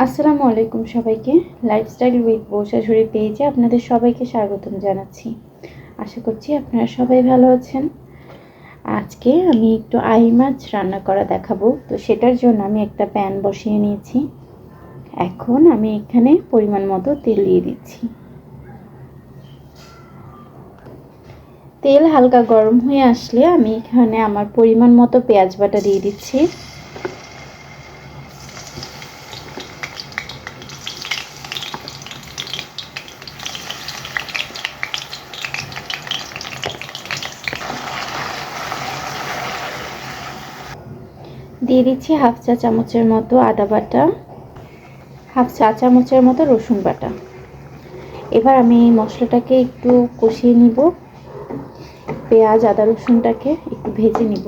আসসালামু আলাইকুম সবাইকে। লাইফস্টাইল উইথ বউ শাশুড়ি পেজে আপনাদের সবাইকে স্বাগতম জানাচ্ছি। আশা করছি আপনারা সবাই ভালো আছেন। আজকে আমি একটু আই মাছ রান্না করা দেখাবো। তো সেটার জন্য আমি একটা প্যান বসিয়ে নিয়েছি। এখন আমি এখানে পরিমাণ মতো তেল দিয়ে দিচ্ছি। তেল হালকা গরম হয়ে আসলে আমি এখানে আমার পরিমাণ মতো পেঁয়াজ বাটা দিয়ে দিচ্ছি। দিয়ে দিচ্ছি হাফ চা চামচের মতো আদা বাটা, হাফ চা চামচের মতো রসুন বাটা। এবার আমি এই মশলাটাকে একটু কষিয়ে নিব। পেঁয়াজ আদা রসুনটাকে একটু ভেজে নিব।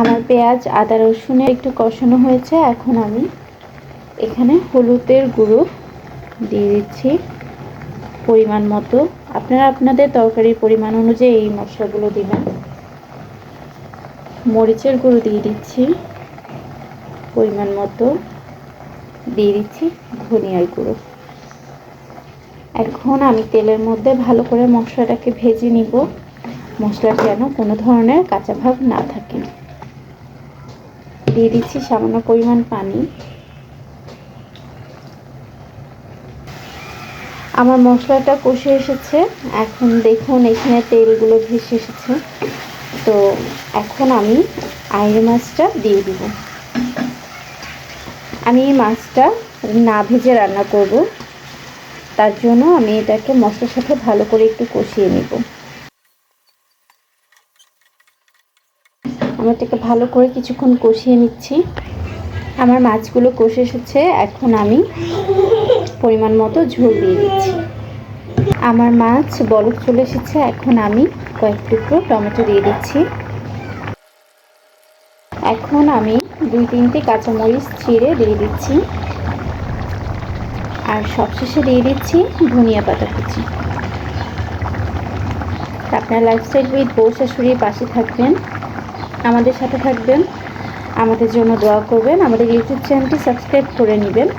আমার পেঁয়াজ আদা রসুনে একটু কষানো হয়েছে। এখন আমি এখানে হলুদের গুঁড়ো দিয়ে দিচ্ছি পরিমাণ মতো। আপনারা আপনাদের তরকারির পরিমাণ অনুযায়ী এই মশলাগুলো দিবেন। মরিচের গুঁড়ো দিয়ে দিচ্ছি পরিমাণ মতো, দিয়ে দিচ্ছি ধনিয়ার গুঁড়ো। এখন আমি তেলের মধ্যে ভালো করে মশলাটাকে ভেজে নিব, মশলার যেন কোনো ধরনের কাঁচা ভাব না থাকে। দিয়ে দিচ্ছি সামান্য পরিমাণ পানি। আমার মশলাটা কষে এসেছে। এখন দেখুন এখানে তেলগুলো ভেসে এসেছে। তো এখন আমি আইড় মাছটা দিয়ে দিব। আমি এই মাছটা না ভেজে রান্না করব, তার জন্য আমি এটাকে মশলার সাথে ভালো করে একটু কষিয়ে নেব। আমি এটাকে ভালো করে কিছুক্ষণ কষিয়ে নিচ্ছি। আমার মাছগুলো কষে এসেছে। এখন আমি পরিমাণ মতো ঝোল দিয়ে দিচ্ছি। আমার মাছ বলক চলে এসেছে। এখন আমি কয়েক টুকরো টমেটো দিয়ে দিচ্ছি। এখন আমি 2-3টে কাঁচামরিচ চিড়ে দিয়ে দিচ্ছি। আর সবশেষে দিয়ে দিচ্ছি ধনিয়া পাতা কুচি। আপনার লাইফস্টাইল উইথ বউ শাশুড়ির পাশে থাকবেন, আমাদের সাথে থাকবেন, আমাদের জন্য দোয়া করবেন, আমাদের ইউটিউব চ্যানেলটি সাবস্ক্রাইব করে নেবেন,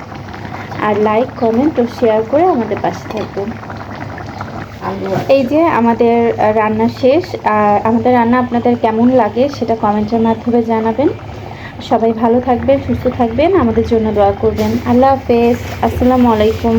আর লাইক কমেন্ট ও শেয়ার করে আমাদের পাশে থাকবেন। এই যে আমাদের রান্না শেষ। আর আমাদের রান্না আপনাদের কেমন লাগে সেটা কমেন্টের মাধ্যমে জানাবেন। সবাই ভালো থাকবেন, সুস্থ থাকবেন, আমাদের জন্য দোয়া করবেন। আল্লাহ হাফেজ। আসসালামু আলাইকুম।